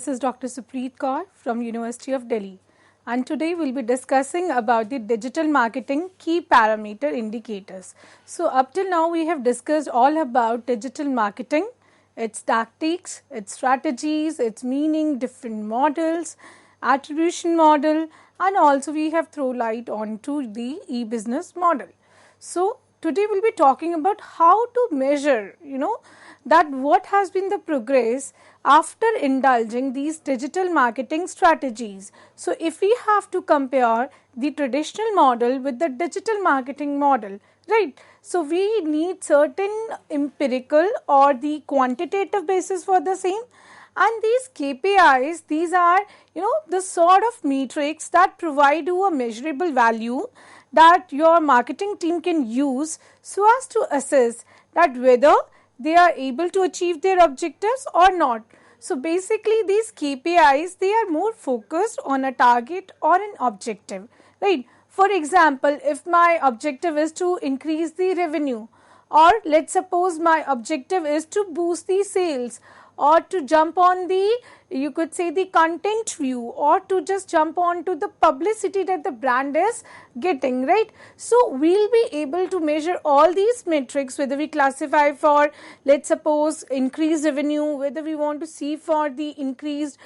this is Dr. Supreet Kaur from University of Delhi, and today we'll be discussing about the digital marketing key parameter indicators. So up till now we have discussed all about digital marketing, its tactics, its strategies, its meaning, different models, attribution model, and also we have thrown light onto the e-business model. So today we'll be talking about how to measure, that what has been the progress after indulging these digital marketing strategies. So if we have to compare the traditional model with the digital marketing model, right? So we need certain empirical or the quantitative basis for the same. And these KPIs, these are, the sort of metrics that provide you a measurable value that your marketing team can use so as to assess that whether they are able to achieve their objectives or not. So basically these KPIs, they are more focused on a target or an objective, right? For example, if my objective is to increase the revenue, or let's suppose my objective is to boost the sales, or to jump on the, you could say, the content view, or to just jump on to the publicity that the brand is getting, right? So we'll be able to measure all these metrics, whether we classify for, let's suppose, increased revenue, whether we want to see for the increased,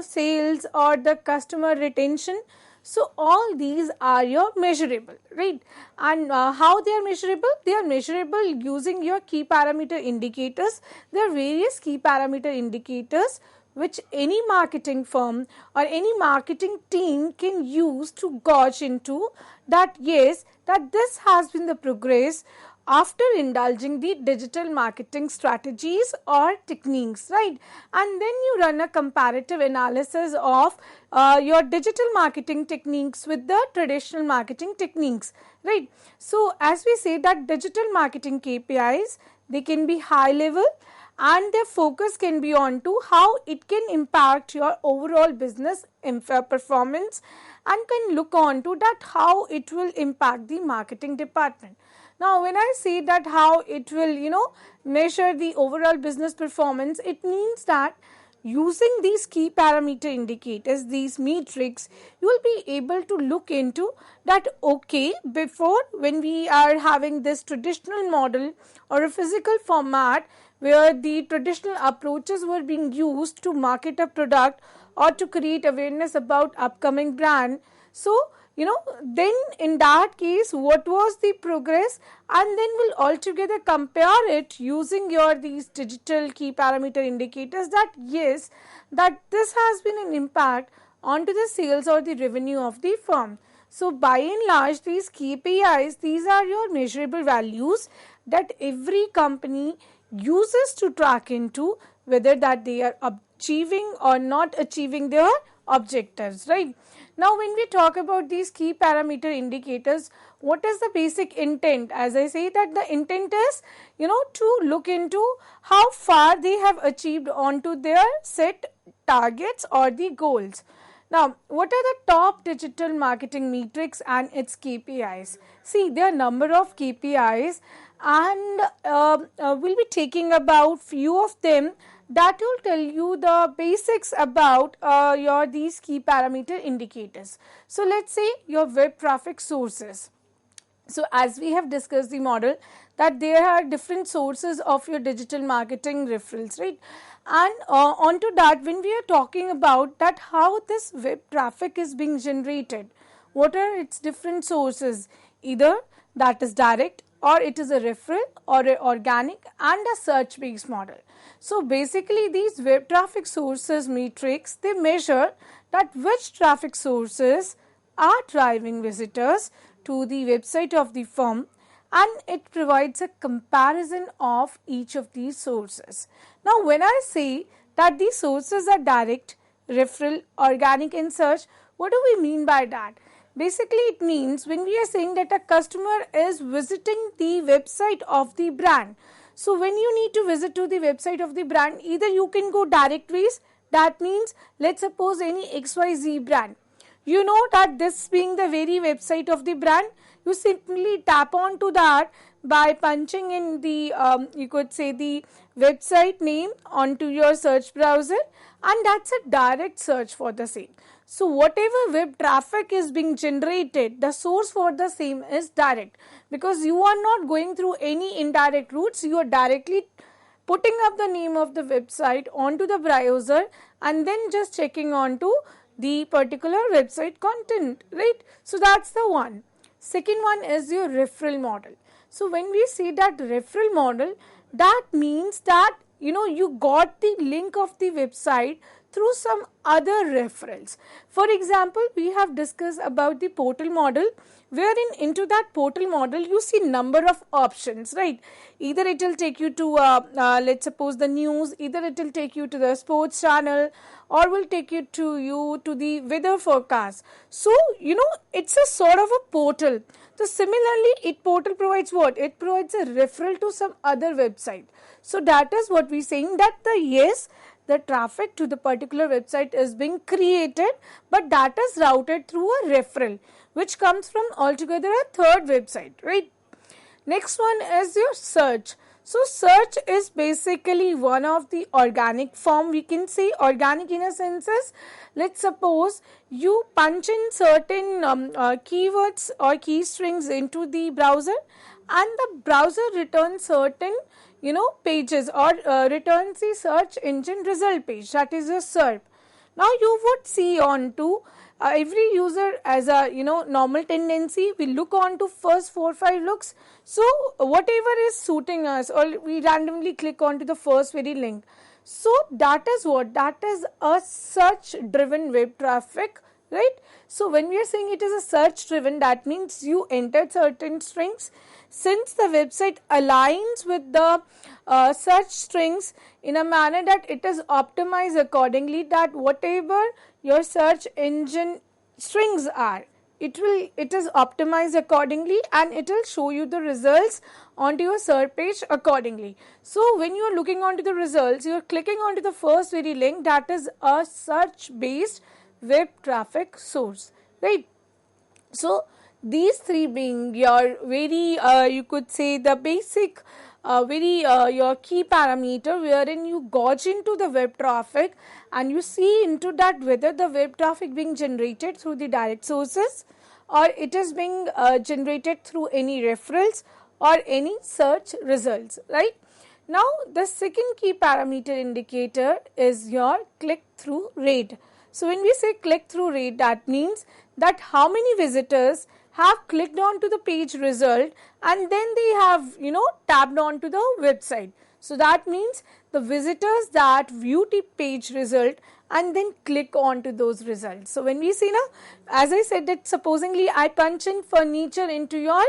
sales or the customer retention. So all these are your measurable, right? And how they are measurable? They are measurable using your key parameter indicators. There are various key parameter indicators which any marketing firm or any marketing team can use to gauge into that, yes, that this has been the progress after indulging the digital marketing strategies or techniques, right? And then you run a comparative analysis of your digital marketing techniques with the traditional marketing techniques, right? So as we say that digital marketing KPIs, they can be high level and their focus can be on to how it can impact your overall business performance, and can look on to that how it will impact the marketing department. Now, when I say that how it will, measure the overall business performance, it means that using these key parameter indicators, these metrics, you will be able to look into that, okay, before when we are having this traditional model or a physical format where the traditional approaches were being used to market a product or to create awareness about upcoming brand. So, then in that case, what was the progress, and then we'll altogether compare it using your these digital key parameter indicators that yes, that this has been an impact onto the sales or the revenue of the firm. So by and large, these KPIs, these are your measurable values that every company uses to track into whether that they are achieving or not achieving their objectives, right? Now, when we talk about these key parameter indicators, what is the basic intent? As I say that the intent is, to look into how far they have achieved onto their set targets or the goals. Now, what are the top digital marketing metrics and its KPIs? See, there are a number of KPIs, and we'll be taking about few of them that will tell you the basics about your these key parameter indicators. So let's say your web traffic sources. So as we have discussed the model that there are different sources of your digital marketing referrals, right? And onto that, when we are talking about that how this web traffic is being generated, what are its different sources? Either that is direct, or it is a referral, or a organic, and a search based model. So basically these web traffic sources matrix, they measure that which traffic sources are driving visitors to the website of the firm, and it provides a comparison of each of these sources. Now when I say that these sources are direct, referral, organic, and search, what do we mean by that? Basically, it means when we are saying that a customer is visiting the website of the brand. So when you need to visit to the website of the brand, either you can go direct ways. That means, let's suppose any XYZ brand. You know that this being the very website of the brand, you simply tap on to that by punching in the you could say the website name onto your search browser, and that's a direct search for the same. So whatever web traffic is being generated, the source for the same is direct, because you are not going through any indirect routes. You are directly putting up the name of the website onto the browser and then just checking onto the particular website content, right? So that's the one. Second one is your referral model. So when we see that referral model, that means that you got the link of the website through some other referrals. For example, we have discussed about the portal model, wherein into that portal model you see number of options, right? Either it will take you to let's suppose the news, either it will take you to the sports channel, or will take you to the weather forecast. So it's a sort of a portal. So similarly, portal provides what? It provides a referral to some other website. So that is what we're saying, that the traffic to the particular website is being created, but that is routed through a referral, which comes from altogether a third website, right? Next one is your search. So search is basically one of the organic form. We can say organic in a sense is, let's suppose you punch in certain keywords or key strings into the browser, and the browser returns certain pages, or returns the search engine result page, that is your SERP. Now you would see on to every user as a normal tendency, we look on to first 4-5 looks. So whatever is suiting us, or we randomly click on to the first very link. So that is what? That is a search driven web traffic, right? So when we are saying it is a search driven, that means you entered certain strings. Since the website aligns with the search strings in a manner that it is optimized accordingly, that whatever your search engine strings are, it is optimized accordingly, and it will show you the results onto your search page accordingly. So when you are looking onto the results, you are clicking onto the first very link, that is a search based web traffic source, right? So these three being your very you could say the basic your key parameter, wherein you gauge into the web traffic and you see into that whether the web traffic being generated through the direct sources, or it is being generated through any referrals or any search results, right? Now the second key parameter indicator is your click through rate. So when we say click through rate, that means that how many visitors have clicked on to the page result and then they have tabbed on to the website. So that means the visitors that view the page result and then click on to those results. So when we see now, as I said, that supposingly I punch in furniture into your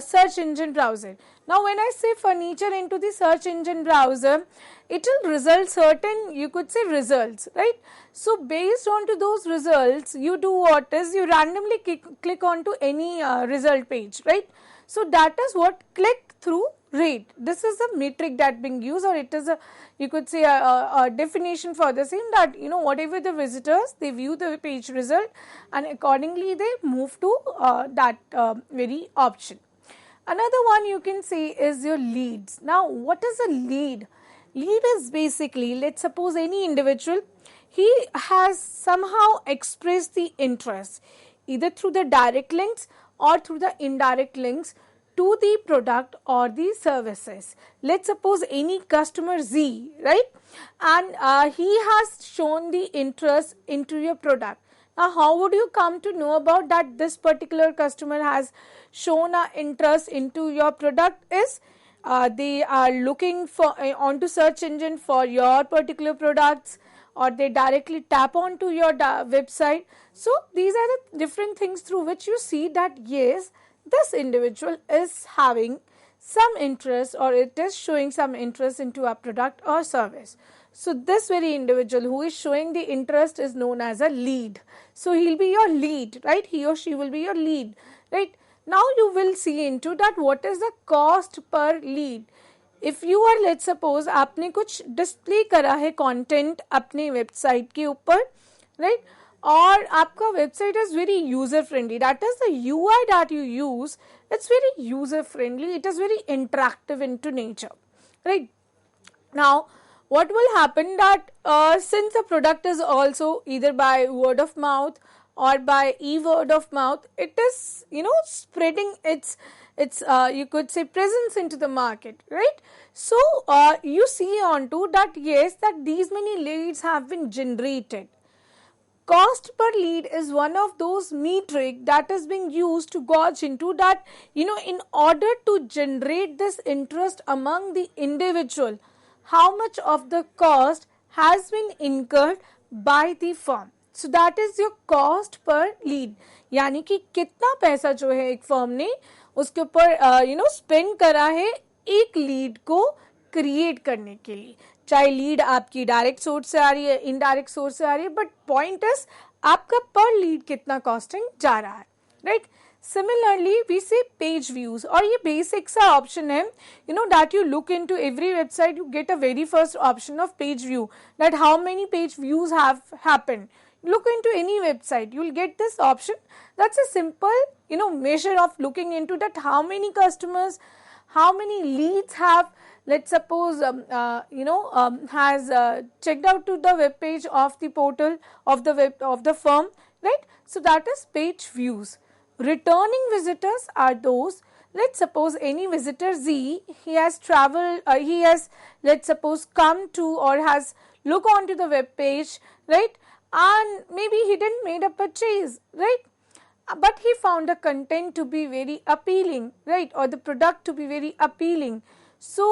search engine browser. Now when I say furniture into the search engine browser, it will result certain, you could say, results, right? So based on to those results, you do what is, you randomly click on to any result page, right? So that is what click through rate. This is a metric that being used, or it is a, you could say, a definition for the same, that whatever the visitors, they view the page result and accordingly they move to that very option. Another one you can say is your leads. Now what is a lead? Lead is basically, let's suppose any individual, he has somehow expressed the interest either through the direct links or through the indirect links to the product or the services. Let's suppose any customer Z, right? And he has shown the interest into your product. Now how would you come to know about that this particular customer has shown an interest into your product? Is they are looking for onto search engine for your particular products, or they directly tap onto your website. So these are the different things through which you see that yes, this individual is having some interest, or it is showing some interest into a product or service. So this very individual who is showing the interest is known as a lead. So he'll be your lead, right? He or she will be your lead, right? Now you will see into that what is the cost per lead. If you are, let's suppose, आपने कुछ display करा है content अपने website के ऊपर, right? और आपका website is very user friendly, that is the UI that you use, it's very user friendly, it is very interactive into nature, right? Now what will happen that since the product is also either by word of mouth or by word of mouth, it is spreading its you could say presence into the market, right? So you see on to that, yes, that these many leads have been generated. Cost per lead is one of those metric that is being used to gauge into that, in order to generate this interest among the individual, how much of the cost has been incurred by the firm. So that is your cost per lead, यानी कि कितना पैसा जो है एक firm ने उसके ऊपर स्पेंड करा है एक लीड को क्रिएट करने के लिए, चाहे लीड आपकी डायरेक्ट सोर्स से आ रही है, इनडायरेक्ट सोर्स से आ रही है, बट पॉइंट इज आपका पर लीड कितना कॉस्टिंग जा रहा है, राइट? सिमिलरली वी से पेज व्यूज, और ये बेसिक सा ऑप्शन है, that you look into every website, you get a very first option of page view, that how many page views have happened. Look into any website, you will get this option. That's a simple measure of looking into that, how many customers, how many leads have, let's suppose has checked out to the web page of the portal of the web of the firm, right? So that is page views. Returning visitors are those, let's suppose any visitor Z, he has traveled, he has, let's suppose, come to or has look onto the web page, right? And maybe he didn't made a purchase, right? But he found the content to be very appealing, right? Or the product to be very appealing. So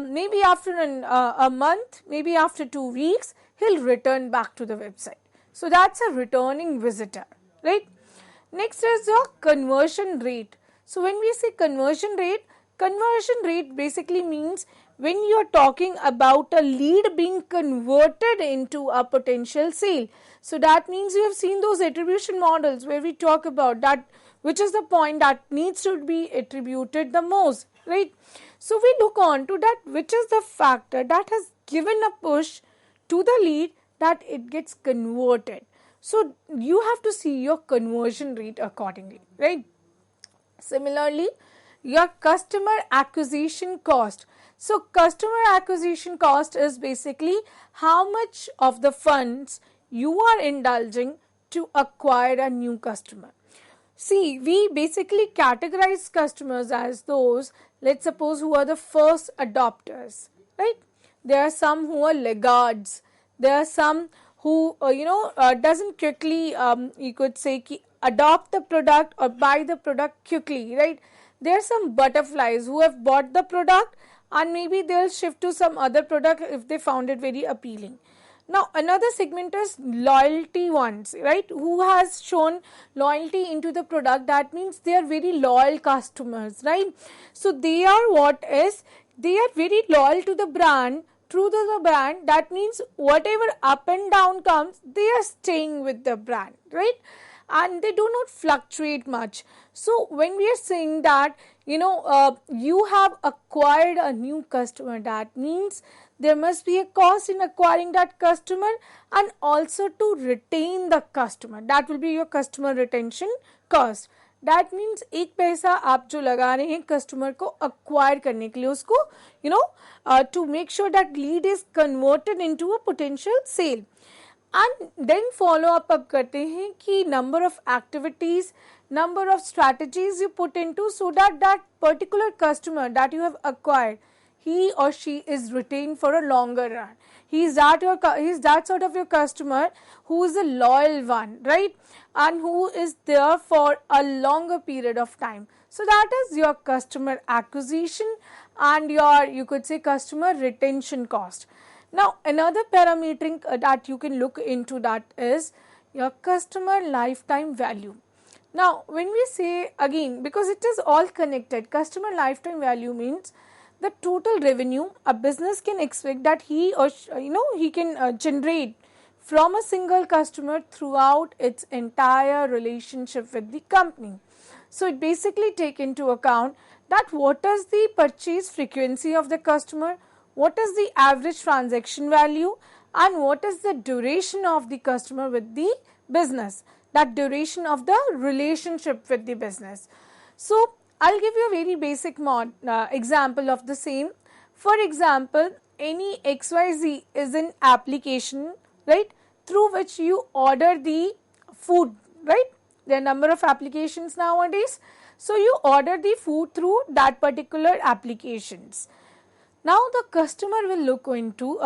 maybe after a month, maybe after 2 weeks, he'll return back to the website. So that's a returning visitor, right? Next is your conversion rate. So when we say conversion rate basically means when you are talking about a lead being converted into a potential sale. So that means you have seen those attribution models where we talk about that, which is the point that needs to be attributed the most, right? So we look on to that, which is the factor that has given a push to the lead that it gets converted. So you have to see your conversion rate accordingly, right? Similarly, your customer acquisition cost. So customer acquisition cost is basically how much of the funds you are indulging to acquire a new customer. See, we basically categorize customers as those, let's suppose, who are the first adopters, right? There are some who are laggards. There are some who, doesn't quickly, you could say, adopt the product or buy the product quickly, right? There are some butterflies who have bought the product and maybe they'll shift to some other product if they found it very appealing. Now another segment is loyalty ones, right? Who has shown loyalty into the product, that means they are very loyal customers, right? So they are they are very loyal to the brand, true to the brand, that means whatever up and down comes, they are staying with the brand, right? And they do not fluctuate much. So when we are saying that, you have acquired a new customer, that means there must be a cost in acquiring that customer and also to retain the customer. That will be your customer retention cost. That means एक पैसा आप जो लगा रहे हैं customer को acquire करने के लिए, उसको to make sure that lead is converted into a potential sale. And then follow up करते हैं कि number of activities, number of strategies you put into so that that particular customer that you have acquired, he or she is retained for a longer run. He is that sort of your customer who is a loyal one, right? And who is there for a longer period of time. So that is your customer acquisition and your, you could say, customer retention cost. Now another parameter that you can look into that is your customer lifetime value. Now when we say, again, because it is all connected, customer lifetime value means the total revenue a business can expect that he or he can generate from a single customer throughout its entire relationship with the company. So it basically take into account that what is the purchase frequency of the customer, what is the average transaction value, and what is the duration of the customer with the business, that duration of the relationship with the business. So I'll give you a very basic example of the same. For example, any XYZ is an application, right, through which you order the food, right? There are number of applications nowadays. So you order the food through that particular applications. Now the customer will look into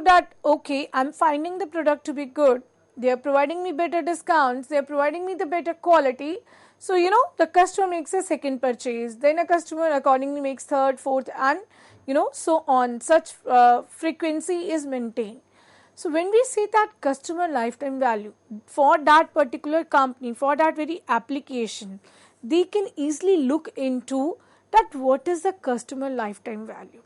that, okay, I'm finding the product to be good. They are providing me better discounts, they are providing me the better quality. So, the customer makes a second purchase, then a customer accordingly makes third, fourth, and so on. Such frequency is maintained. So when we see that customer lifetime value for that particular company, for that very application, they can easily look into that what is the customer lifetime value.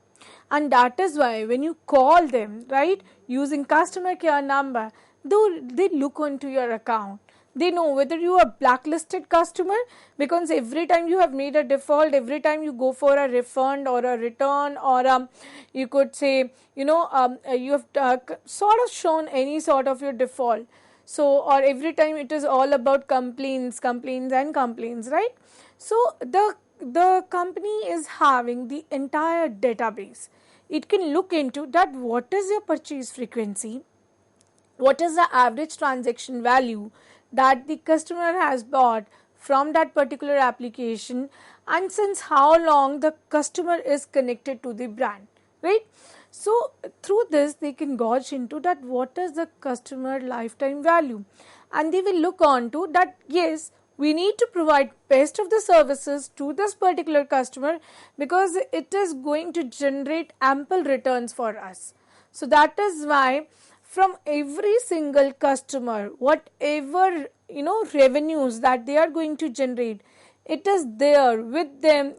And that is why when you call them, right, using customer care number, they look into your account. They know whether you are blacklisted customer, because every time you have made a default, every time you go for a refund or a return, or you could say, you have sort of shown any sort of your default. So, or every time it is all about complaints, right? So, the company is having the entire database. It can look into that what is your purchase frequency, what is the average transaction value that the customer has bought from that particular application, and since how long the customer is connected to the brand, right? So through this they can gauge into that what is the customer lifetime value, and they will look on to that, yes, we need to provide best of the services to this particular customer because it is going to generate ample returns for us. So that is why from every single customer, whatever revenues that they are going to generate, it is there with them,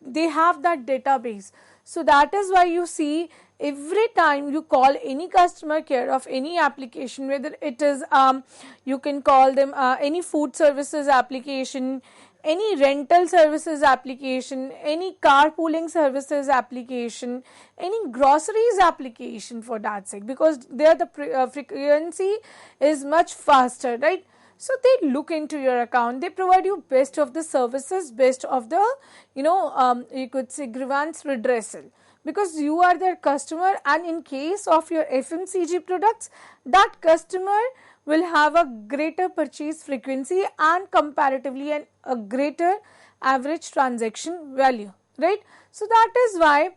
they have that database. So that is why you see every time you call any customer care of any application, whether it is you can call them any food services application, any rental services application, any carpooling services application, any groceries application for that sake, because there the frequency is much faster, right? So they look into your account, they provide you best of the services, best of the you could say grievance redressal, because you are their customer, and in case of your FMCG products, that customer will have a greater purchase frequency and comparatively a greater average transaction value, right? So that is why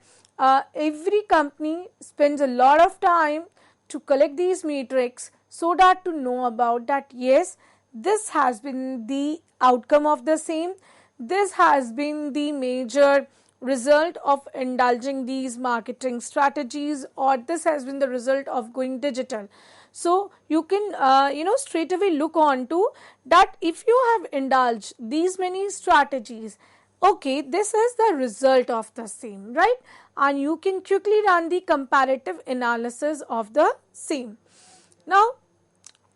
every company spends a lot of time to collect these metrics so that to know about that, yes, this has been the outcome of the same, this has been the major result of indulging these marketing strategies, or this has been the result of going digital. So you can straight away look on to that if you have indulged these many strategies, okay, this is the result of the same, right? And you can quickly run the comparative analysis of the same. Now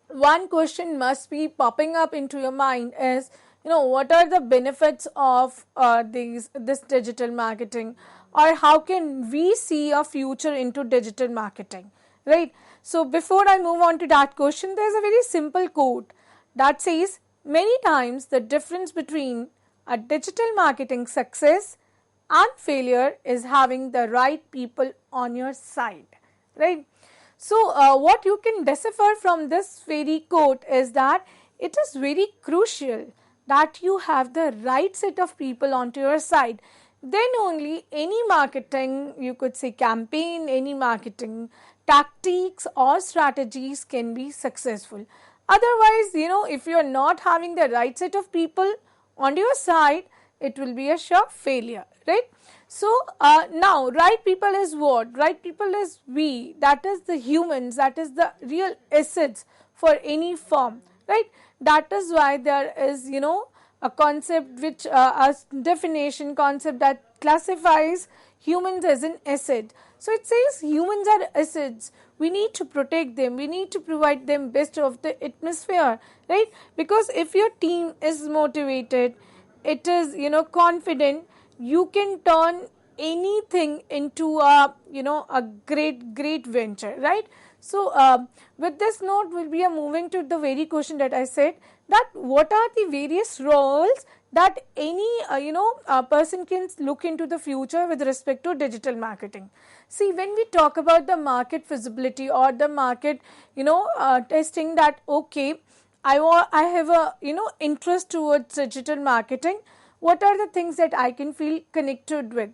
one question must be popping up into your mind is, what are the benefits of this digital marketing, or how can we see a future into digital marketing, right? So before I move on to that question, there is a very simple quote that says, many times the difference between a digital marketing success and failure is having the right people on your side, right? So what you can decipher from this very quote is that it is very crucial that you have the right set of people onto your side. Then only any marketing, you could say campaign, any marketing tactics or strategies can be successful. Otherwise, if you are not having the right set of people on your side, it will be a sure failure, right? So now right people is what? Right people is we, that is the humans, that is the real assets for any firm, right? That is why there is a concept which a definition concept that classifies humans as an asset. So it says humans are assets, we need to protect them, we need to provide them best of the atmosphere, right? Because if your team is motivated, it is confident, you can turn anything into a a great venture, right? So with this note, we are moving to the very question that I said, that what are the various roles that any person can look into the future with respect to digital marketing. See, when we talk about the market feasibility or the market testing, that okay, I have a interest towards digital marketing, what are the things that I can feel connected with?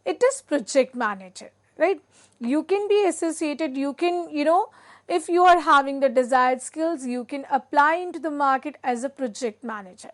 It is project manager, right? You can be associated, you can if you are having the desired skills, you can apply into the market as a project manager.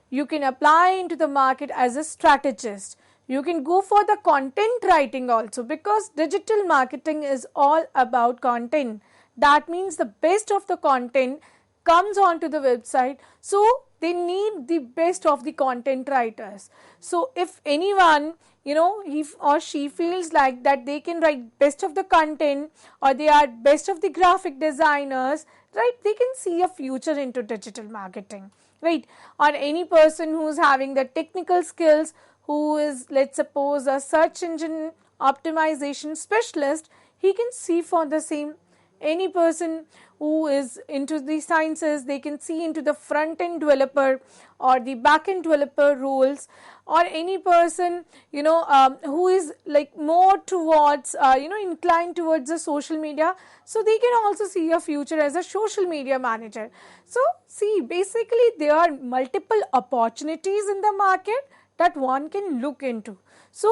You can apply into the market as a strategist. You can go for the content writing also, because digital marketing is all about content. That means the best of the content comes onto the website, so they need the best of the content writers. So if anyone he or she feels like that they can write best of the content, or they are best of the graphic designers, right, they can see a future into digital marketing, right? Or any person who is having the technical skills, who is, let's suppose, a search engine optimization specialist, he can see for the same. Any person who is into the sciences, they can see into the front end developer or the back end developer roles. Or any person who is like more towards inclined towards the social media, so they can also see a future as a social media manager. So see, basically there are multiple opportunities in the market that one can look into. So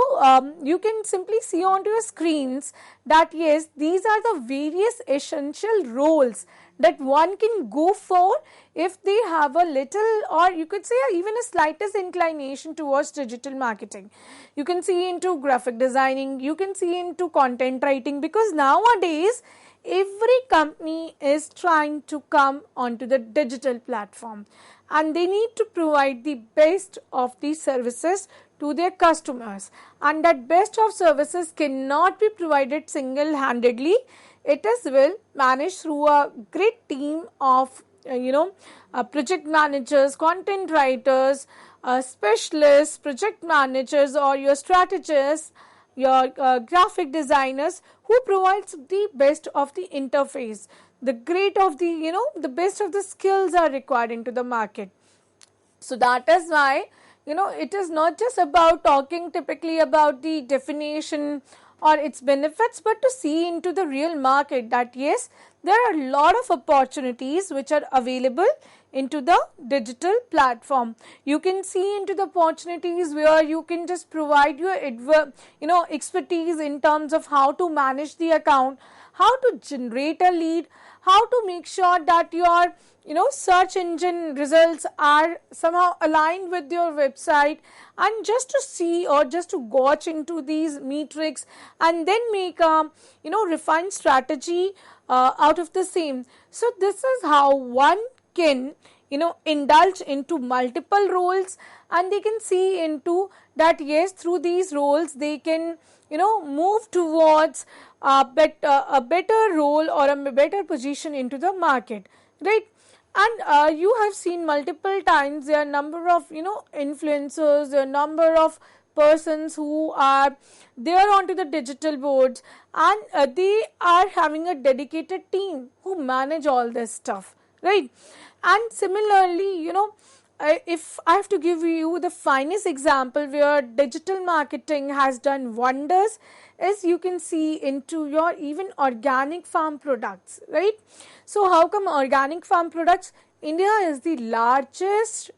you can simply see onto your screens that yes, these are the various essential roles that one can go for if they have a little, or you could say even a slightest inclination towards digital marketing. You can see into graphic designing, you can see into content writing, because nowadays every company is trying to come onto the digital platform, and they need to provide the best of the services to their customers, and that best of services cannot be provided single-handedly. It is well managed through a great team of project managers, content writers, specialists, project managers, or your strategists, your graphic designers, who provides the best of the interface, the great of the the best of the skills are required into the market. So that is why it is not just about talking typically about the definition or its benefits, but to see into the real market that yes, there are a lot of opportunities which are available into the digital platform. You can see into the opportunities where you can just provide your expertise in terms of how to manage the account, how to generate a lead, how to make sure that your search engine results are somehow aligned with your website, and just to see or just to gauge into these metrics and then make a refined strategy out of the same. So this is how one can indulge into multiple roles, and they can see into that yes, through these roles they can move towards a better role or a better position into the market, right? And you have seen multiple times there are number of influencers, there are number of persons who are there onto the digital boards, and they are having a dedicated team who manage all this stuff, right? And similarly, if I have to give you the finest example where digital marketing has done wonders, is you can see into your even organic farm products, right? So how come organic farm products? India is the largest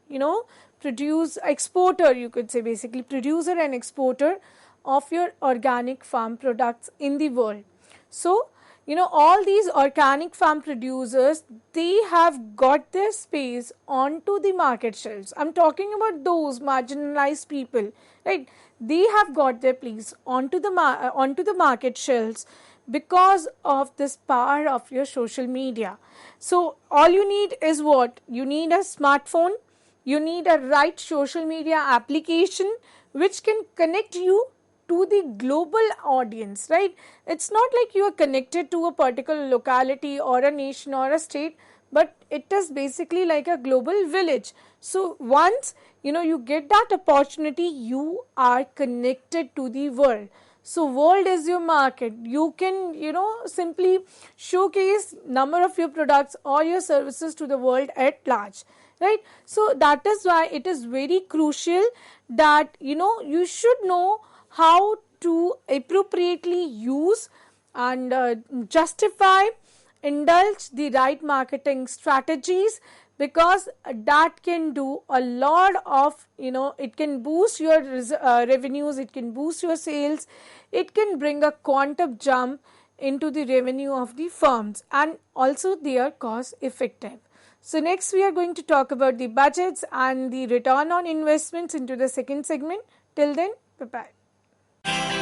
exporter, you could say, basically producer and exporter of your organic farm products in the world. So all these organic farm producers, they have got their space onto the market shelves. I'm talking about those marginalized people, right? They have got their place onto the market shelves because of this power of your social media. So all you need is what? You need a smartphone, you need a right social media application which can connect you to the global audience, right? It's not like you are connected to a particular locality or a nation or a state, but it is basically like a global village. So once you get that opportunity, you are connected to the world. So world is your market. You can, simply showcase number of your products or your services to the world at large, right? So that is why it is very crucial that, you should know how to appropriately use and justify, indulge the right marketing strategies, because that can do a lot of, it can boost your revenues, it can boost your sales, it can bring a quantum jump into the revenue of the firms, and also they are cost effective. So next we are going to talk about the budgets and the return on investments into the second segment. Till then, bye bye.